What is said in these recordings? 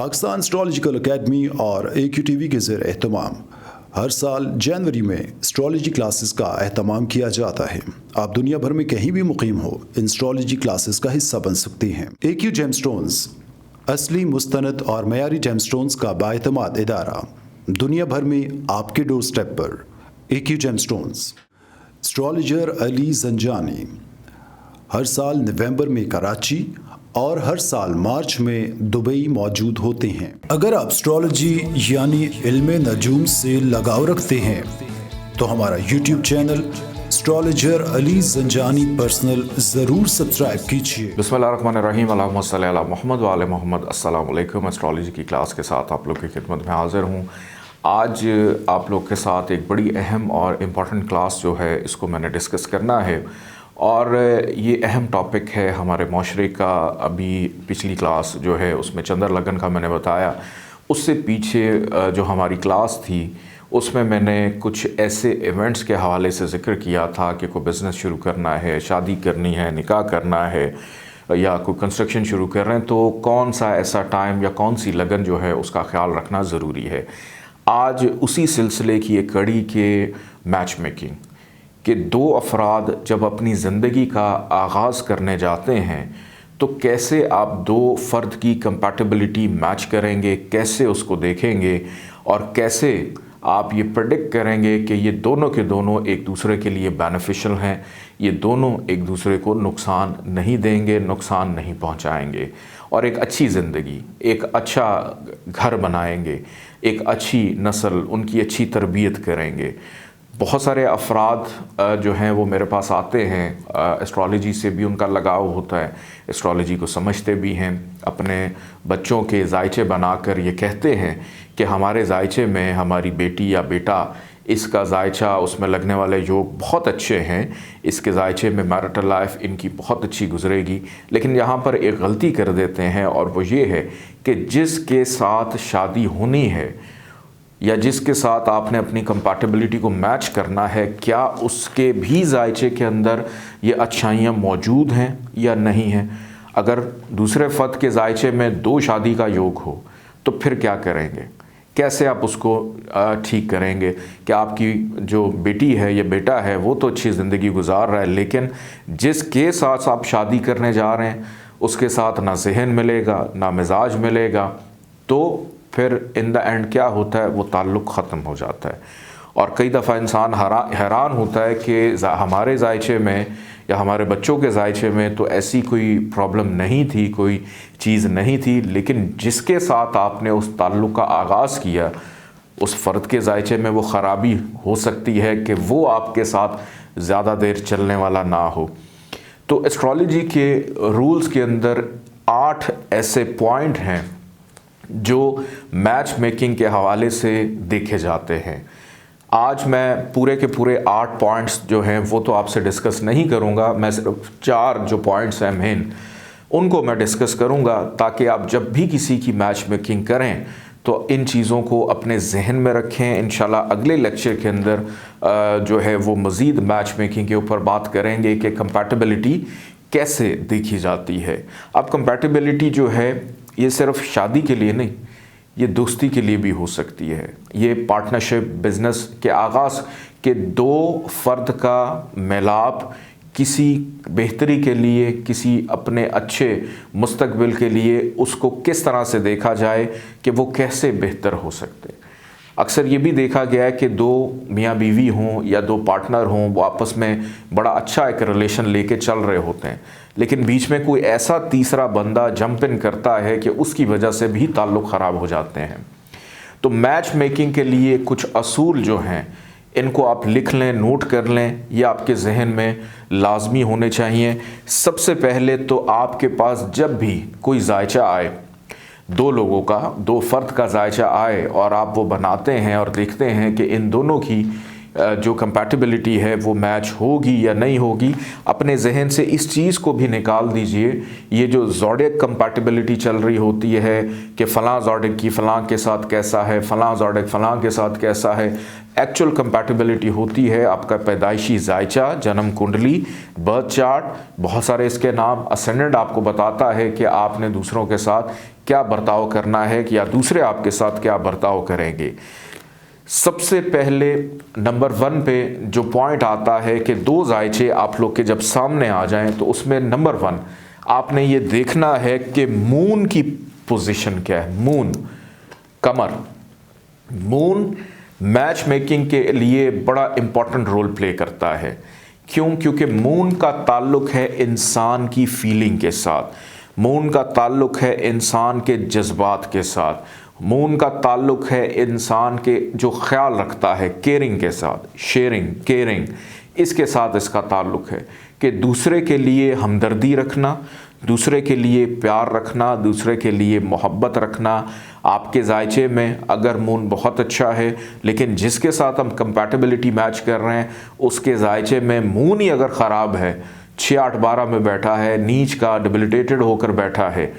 Pakistan astrological academy और AQTV के ज़ेर एहतमाम हर साल जनवरी में एस्ट्रोलॉजी क्लासेस का एहतमाम किया जाता है। आप दुनिया भर में कहीं भी मुकीम हो, इन एस्ट्रोलॉजी क्लासेस का हिस्सा बन सकते हैं। AQ जेमस्टोन्स असली, मुस्तनद और मयारी जेमस्टोन्स का बाएतमाद इदारा, दुनिया भर में आपके डोर स्टेप पर। AQ gemstones. Astrologer Ali Zanjani हर साल नवंबर में कराची और हर साल मार्च में दुबई मौजूद होते हैं। अगर आप एस्ट्रोलॉजी यानी इल्मे नजूम से लगाव रखते हैं तो हमारा YouTube channel astrologer Ali Zanjani personal ज़रूर सब्सक्राइब कीजिए। बिस्मिल्लाहिर्रहमानिर्रहीम, अल्लाहुम्मा सल्ली अला मुहम्मद व आले मुहम्मद। अस्सलाम वालेकुम। एस्ट्रोलॉजी की क्लास के साथ आप लोग की खिदमत में हाज़िर हूँ। आज आप लोग के साथ एक बड़ी अहम और इम्पॉर्टेंट क्लास जो है इसको मैंने डिस्कस करना है, और ये अहम टॉपिक है हमारे माशरे का। अभी पिछली क्लास जो है उसमें चंद्र लगन का मैंने बताया, उससे पीछे जो हमारी क्लास थी उसमें मैंने कुछ ऐसे इवेंट्स के हवाले से ज़िक्र किया था कि कोई बिज़नेस शुरू करना है, शादी करनी है, निकाह करना है या कोई कंस्ट्रक्शन शुरू कर रहे हैं, तो कौन सा ऐसा टाइम या कौन सी लगन जो है उसका ख्याल रखना ज़रूरी है। आज उसी सिलसिले की एक कड़ी के मैच मेकिंग कि दो अफराद जब अपनी ज़िंदगी का आगाज़ करने जाते हैं तो कैसे आप दो फ़र्द की कंपैटिबिलिटी मैच करेंगे, कैसे उसको देखेंगे और कैसे आप ये प्रेडिक्ट करेंगे कि ये दोनों के दोनों एक दूसरे के लिए बेनिफिशियल हैं, ये दोनों एक दूसरे को नुकसान नहीं देंगे, नुकसान नहीं पहुंचाएंगे और एक अच्छी ज़िंदगी, एक अच्छा घर बनाएंगे, एक अच्छी नस्ल, उनकी अच्छी तरबियत करेंगे। बहुत सारे अफराद जो हैं वो मेरे पास आते हैं, एस्ट्रोलॉजी से भी उनका लगाव होता है, एस्ट्रोलॉजी को समझते भी हैं, अपने बच्चों के जायचे बनाकर ये कहते हैं कि हमारे जायचे में हमारी बेटी या बेटा, इसका जायचा, उसमें लगने वाले योग बहुत अच्छे हैं, इसके जायचे में मैरिटल लाइफ इनकी बहुत अच्छी गुजरेगी। लेकिन यहाँ पर एक गलती कर देते हैं और वो ये है कि जिसके साथ शादी होनी है या जिसके साथ आपने अपनी कंपैटिबिलिटी को मैच करना है, क्या उसके भी जायचे के अंदर ये अच्छाइयाँ मौजूद हैं या नहीं हैं। अगर दूसरे फ़र्द के जायचे में दो शादी का योग हो तो फिर क्या करेंगे, कैसे आप उसको ठीक करेंगे कि आपकी जो बेटी है या बेटा है वो तो अच्छी ज़िंदगी गुजार रहा है, लेकिन जिसके साथ आप शादी करने जा रहे हैं उसके साथ ना जहन मिलेगा ना मिजाज मिलेगा, तो फिर इन द एंड क्या होता है, वो ताल्लुक़ ख़त्म हो जाता है। और कई दफ़ा इंसान हैरान होता है कि हमारे जायचे में या हमारे बच्चों के जायचे में तो ऐसी कोई प्रॉब्लम नहीं थी, कोई चीज़ नहीं थी, लेकिन जिसके साथ आपने उस ताल्लुक़ का आगाज़ किया उस फ़र्द के जायचे में वो ख़राबी हो सकती है कि वो आपके साथ ज़्यादा देर चलने वाला ना हो। तो एस्ट्रोलॉजी के रूल्स के अंदर 8 ऐसे पॉइंट हैं जो मैच मेकिंग के हवाले से देखे जाते हैं। आज मैं पूरे के पूरे 8 पॉइंट्स जो हैं वो तो आपसे डिस्कस नहीं करूंगा, मैं सिर्फ 4 जो पॉइंट्स हैं मेन उनको मैं डिस्कस करूंगा, ताकि आप जब भी किसी की मैच मेकिंग करें तो इन चीज़ों को अपने जहन में रखें। इंशाल्लाह अगले लेक्चर के अंदर जो है वो मज़ीद मैच मेकिंग के ऊपर बात करेंगे कि कंपैटिबिलिटी कैसे देखी जाती है। अब कंपैटिबिलिटी जो है ये सिर्फ शादी के लिए नहीं, ये दोस्ती के लिए भी हो सकती है। ये पार्टनरशिप, बिज़नेस के आगाज़ के दो फ़र्द का मिलाप किसी बेहतरी के लिए, किसी अपने अच्छे मुस्तकबिल के लिए उसको किस तरह से देखा जाए कि वो कैसे बेहतर हो सकते हैं। अक्सर ये भी देखा गया है कि दो मियाँ बीवी हों या दो पार्टनर हों, वो आपस में बड़ा अच्छा एक रिलेशन लेके चल रहे होते हैं, लेकिन बीच में कोई ऐसा तीसरा बंदा जंप इन करता है कि उसकी वजह से भी ताल्लुक़ ख़राब हो जाते हैं। तो मैच मेकिंग के लिए कुछ असूल जो हैं इनको आप लिख लें, नोट कर लें, ये आपके जहन में लाजमी होने चाहिए। सबसे पहले तो आपके पास जब भी कोई जायचा आए, दो लोगों का, दो फ़र्द का जायचा आए और आप वो बनाते हैं और देखते हैं कि इन दोनों की जो कंपैटिबिलिटी है वो मैच होगी या नहीं होगी, अपने जहन से इस चीज़ को भी निकाल दीजिए। ये जो ज़ोडिएक कंपैटिबिलिटी चल रही होती है कि फ़लाँ ज़ोडिएक की फ़लाँ के साथ कैसा है, फ़लाँ ज़ोडिएक फ़लाँ के साथ कैसा है, एक्चुअल कंपैटिबिलिटी होती है आपका पैदाइशी जायचा, जन्म कुंडली, बर्थ चार्ट, बहुत सारे इसके नाम। असेंडेंट आपको बताता है कि आपने दूसरों के साथ क्या बर्ताव करना है या दूसरे आपके साथ क्या बर्ताव करेंगे। सबसे पहले नंबर 1 पे जो पॉइंट आता है कि 2 जायचे आप लोग के जब सामने आ जाएं तो उसमें नंबर 1 आपने ये देखना है कि मून की पोजीशन क्या है। मून, कमर, मून मैच मेकिंग के लिए बड़ा इंपॉर्टेंट रोल प्ले करता है। क्यों? क्योंकि मून का ताल्लुक है इंसान की फीलिंग के साथ, मून का ताल्लुक है इंसान के जज्बात के साथ, मून का ताल्लुक है इंसान के जो ख्याल रखता है, केयरिंग के साथ, शेयरिंग, केयरिंग, इसके साथ इसका ताल्लुक है कि दूसरे के लिए हमदर्दी रखना, दूसरे के लिए प्यार रखना, दूसरे के लिए मोहब्बत रखना। आपके जायचे में अगर मून बहुत अच्छा है लेकिन जिसके साथ हम कंपैटिबिलिटी मैच कर रहे हैं उसके जायचे में मून ही अगर ख़राब है, 6, 8, 12 में बैठा है, नीच का डिबिलिटेटेड होकर बैठा है,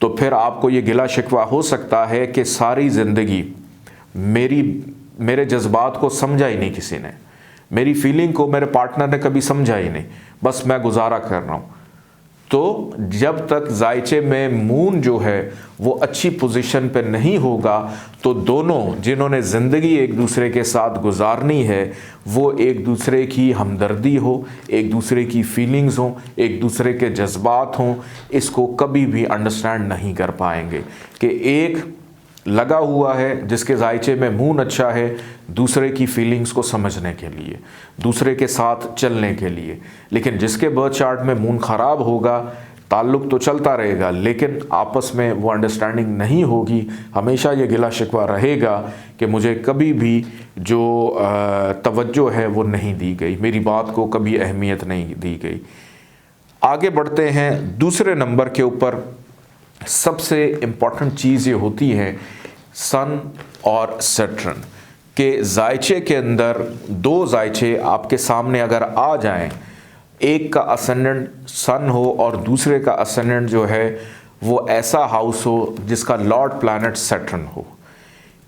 तो फिर आपको ये गिला शिकवा हो सकता है कि सारी ज़िंदगी मेरे जज्बात को समझा ही नहीं किसी ने, मेरी फीलिंग को मेरे पार्टनर ने कभी समझा ही नहीं, बस मैं गुजारा कर रहा हूँ। तो जब तक जायचे में मून जो है वो अच्छी पोजीशन पे नहीं होगा तो दोनों जिन्होंने ज़िंदगी एक दूसरे के साथ गुजारनी है वो एक दूसरे की हमदर्दी हो, एक दूसरे की फीलिंग्स हो, एक दूसरे के जज्बात हों, इसको कभी भी अंडरस्टैंड नहीं कर पाएंगे कि एक लगा हुआ है जिसके जायचे में मून अच्छा है दूसरे की फीलिंग्स को समझने के लिए, दूसरे के साथ चलने के लिए, लेकिन जिसके बर्थ चार्ट में मून ख़राब होगा ताल्लुक़ तो चलता रहेगा लेकिन आपस में वो अंडरस्टैंडिंग नहीं होगी। हमेशा ये गिला शिकवा रहेगा कि मुझे कभी भी जो तवज्जो है वो नहीं दी गई, मेरी बात को कभी अहमियत नहीं दी गई। आगे बढ़ते हैं दूसरे नंबर के ऊपर। सबसे इम्पॉर्टेंट चीज़ ये होती है सन और सैटर्न के जायचे के अंदर 2 जायचे आपके सामने अगर आ जाएं, एक का असेंडेंट सन हो और दूसरे का असेंडेंट जो है वो ऐसा हाउस हो जिसका लॉर्ड प्लैनेट सैटर्न हो,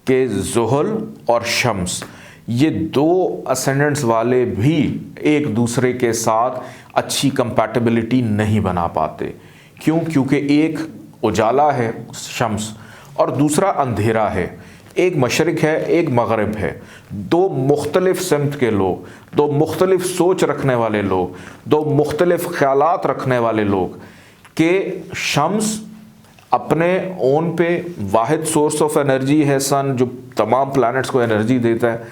कि ज़ुहल और शम्स ये 2 असेंडेंट्स वाले भी एक दूसरे के साथ अच्छी कंपैटिबिलिटी नहीं बना पाते। क्यों? क्योंकि एक उजाला है शम्स और दूसरा अंधेरा है, एक मशरिक है एक मगरिब है, 2 मुख्तलिफ सिमत के लोग, 2 मुख्तलिफ सोच रखने वाले लोग, 2 मुख्तलिफ ख्यालात रखने वाले लोग, के शम्स अपने ओन पे वाहिद सोर्स ऑफ एनर्जी है सन जो तमाम प्लैनेट्स को एनर्जी देता है,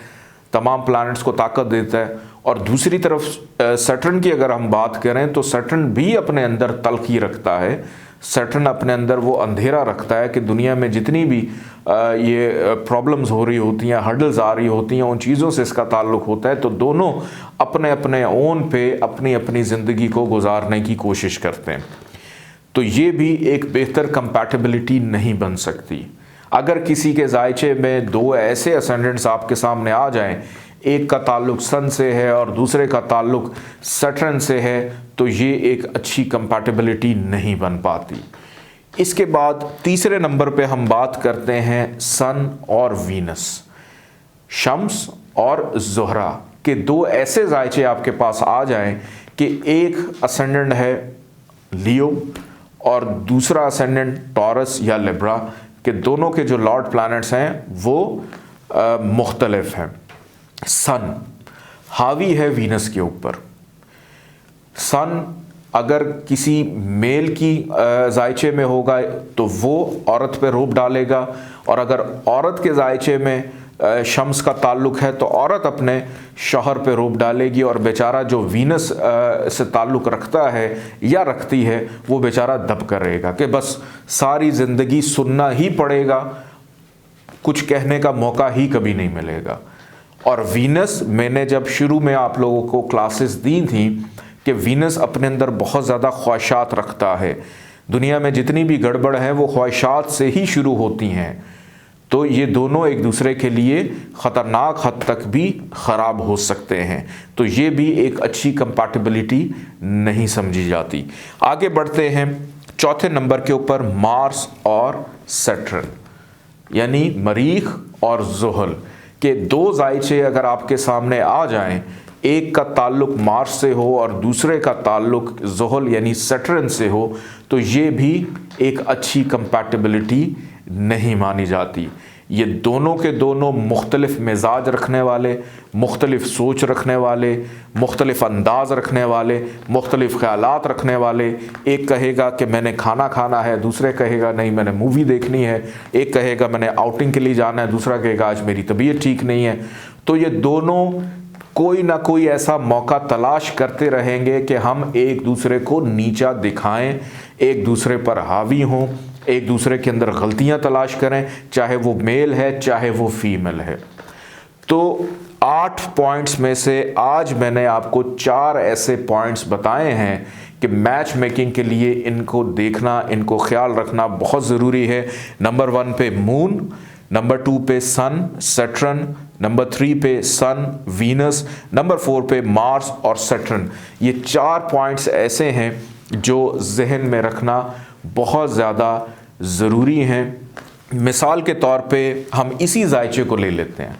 तमाम प्लैनेट्स को ताकत देता है, और दूसरी तरफ सैटर्न की अगर हम बात करें तो सैटर्न भी अपने अंदर तल्खी रखता है, सैटर्न अपने अंदर वो अंधेरा रखता है कि दुनिया में जितनी भी ये प्रॉब्लम्स हो रही होती हैं, हर्डल्स आ रही होती हैं, उन चीज़ों से इसका ताल्लुक़ होता है। तो दोनों अपने अपने ओन पे अपनी अपनी ज़िंदगी को गुजारने की कोशिश करते हैं। तो ये भी एक बेहतर कंपैटिबिलिटी नहीं बन सकती। अगर किसी के जायचे में 2 ऐसे असेंडेंट्स आपके सामने आ जाएं, एक का ताल्लुक़ सन से है और दूसरे का ताल्लुक़ सैटर्न से है, तो ये एक अच्छी कंपैटिबिलिटी नहीं बन पाती। इसके बाद तीसरे नंबर पे हम बात करते हैं सन और वीनस, शम्स और ज़ुहरा के 2 ऐसे जायचे आपके पास आ जाएं कि एक असेंडेंट है लियो और दूसरा असेंडेंट टॉरस या लिब्रा, के दोनों के जो लॉर्ड प्लैनेट्स हैं वो मुख्तलिफ हैं। सन हावी है वीनस के ऊपर। सन अगर किसी मेल की जायचे में होगा तो वो औरत पे रोब डालेगा, और अगर औरत के जायचे में शम्स का ताल्लुक़ है तो औरत अपने शौहर पे रोब डालेगी, और बेचारा जो वीनस से ताल्लुक़ रखता है या रखती है वो बेचारा दब करेगा कि बस सारी ज़िंदगी सुनना ही पड़ेगा, कुछ कहने का मौका ही कभी नहीं मिलेगा। और वीनस, मैंने जब शुरू में आप लोगों को क्लासेस दी थी कि वीनस अपने अंदर बहुत ज़्यादा ख्वाहिशात रखता है, दुनिया में जितनी भी गड़बड़ है वो ख्वाहिशात से ही शुरू होती हैं। तो ये दोनों एक दूसरे के लिए ख़तरनाक हद तक भी ख़राब हो सकते हैं। तो ये भी एक अच्छी कंपैटिबिलिटी नहीं समझी जाती। आगे बढ़ते हैं चौथे नंबर के ऊपर, मार्स और सैटर्न, यानी मरीख और ज़ुहल के दो जायचे अगर आपके सामने आ जाएं, एक का ताल्लुक मार्स से हो और दूसरे का ताल्लुक ज़ुहल यानी सैटर्न से हो, तो ये भी एक अच्छी कंपैटिबिलिटी नहीं मानी जाती। ये दोनों के दोनों मुख्तलिफ मिजाज रखने वाले, मुख्तलिफ सोच रखने वाले, मुख्तलिफ अंदाज़ रखने वाले, मुख्तलिफ ख़यालात रखने वाले। एक कहेगा कि मैंने खाना खाना है, दूसरे कहेगा नहीं मैंने मूवी देखनी है, एक कहेगा मैंने आउटिंग के लिए जाना है, दूसरा कहेगा आज मेरी तबीयत ठीक नहीं है। तो ये दोनों कोई ना कोई ऐसा मौका तलाश करते रहेंगे कि हम एक दूसरे को नीचा दिखाएं, एक दूसरे पर हावी हों, एक दूसरे के अंदर गलतियां तलाश करें, चाहे वो मेल है चाहे वो फीमेल है। तो 8 पॉइंट्स में से आज मैंने आपको 4 ऐसे पॉइंट्स बताए हैं कि मैच मेकिंग के लिए इनको देखना, इनको ख्याल रखना बहुत ज़रूरी है। नंबर 1 पे मून, नंबर 2 पे सन सैटर्न, नंबर 3 पे सन वीनस, नंबर 4 पे मार्स और सैटर्न। ये 4 पॉइंट्स ऐसे हैं जो जहन में रखना बहुत ज़्यादा ज़रूरी हैं। मिसाल के तौर पे हम इसी जायचे को ले लेते हैं,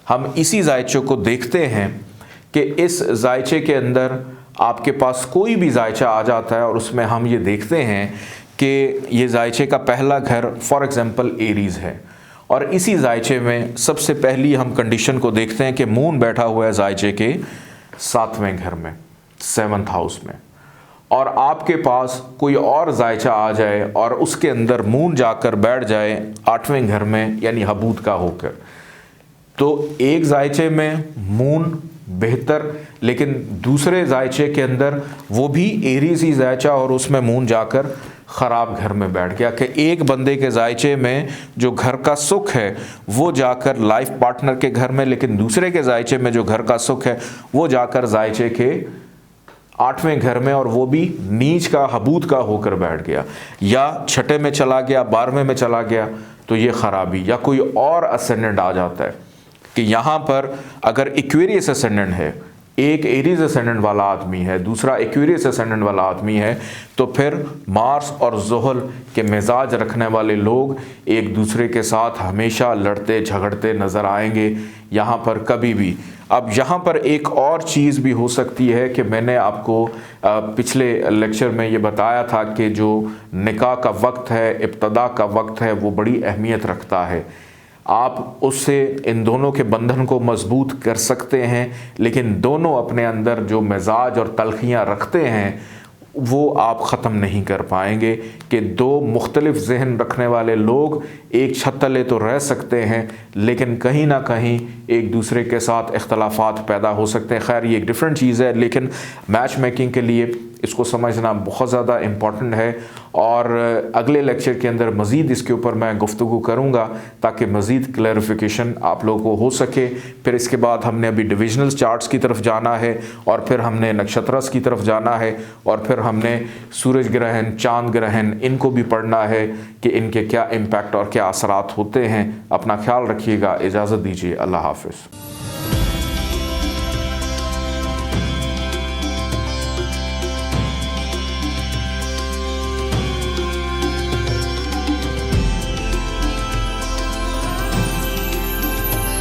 हम इसी जायचे को देखते हैं कि इस जायचे के अंदर आपके पास कोई भी जायचा आ जाता है और उसमें हम ये देखते हैं कि ये जायचे का पहला घर फॉर एग्ज़ाम्पल एरीज़ है, और इसी जायचे में सबसे पहली हम कंडीशन को देखते हैं कि मून बैठा हुआ है जायचे के 7वें घर में, 7th हाउस में, और आपके पास कोई और जायचा आ जाए और उसके अंदर मून जाकर बैठ जाए 8वें घर में, यानी हबूत का होकर, तो एक जायचे में मून बेहतर, लेकिन दूसरे जायचे के अंदर वो भी एरीज़ ही जायचा और उसमें मून जाकर ख़राब घर में बैठ गया। कि एक बंदे के जायचे में जो घर का सुख है वो जाकर लाइफ पार्टनर के घर में, लेकिन दूसरे के जायचे में जो घर का सुख है वो जाकर जायचे के 8वें घर में, और वो भी नीच का हबूत का होकर बैठ गया, या छठे में चला गया, 12वें में चला गया, तो ये ख़राबी। या कोई और असेंडेंट आ जाता है कि यहाँ पर अगर इक्वेरियस असेंडेंट है, एक एरीज असेंडेंट वाला आदमी है, दूसरा एक्वेरियस असेंडेंट वाला आदमी है, तो फिर मार्स और ज़ुहल के मिजाज रखने वाले लोग एक दूसरे के साथ हमेशा लड़ते झगड़ते नज़र आएंगे यहाँ पर कभी भी। अब यहाँ पर एक और चीज़ भी हो सकती है कि मैंने आपको पिछले लेक्चर में ये बताया था कि जो निकाह का वक्त है, इब्तदा का वक्त है, वो बड़ी अहमियत रखता है। आप उससे इन दोनों के बंधन को मजबूत कर सकते हैं, लेकिन दोनों अपने अंदर जो मिजाज और तलखियाँ रखते हैं वो आप ख़त्म नहीं कर पाएंगे। कि दो मुख्तलिफ जहन रखने वाले लोग एक छत तले तो रह सकते हैं, लेकिन कहीं ना कहीं एक दूसरे के साथ इख्तलाफात पैदा हो सकते हैं। खैर ये एक डिफरेंट चीज़ है, लेकिन मैच मेकिंग के लिए इसको समझना बहुत ज़्यादा इम्पॉर्टेंट है, और अगले लेक्चर के अंदर मज़ीद इसके ऊपर मैं गुफ्तगू करूँगा ताकि मज़ीद क्लैरिफिकेशन आप लोगों को हो सके। फिर इसके बाद हमने अभी डिविजनल चार्ट्स की तरफ जाना है, और फिर हमने नक्षत्रस की तरफ जाना है, और फिर हमने सूरज ग्रहण, चाँद ग्रहण, इनको भी पढ़ना है कि इनके क्या इम्पैक्ट और क्या असरात होते हैं। अपना ख्याल रखिएगा, इजाज़त दीजिए, अल्लाह हाफ़िज़।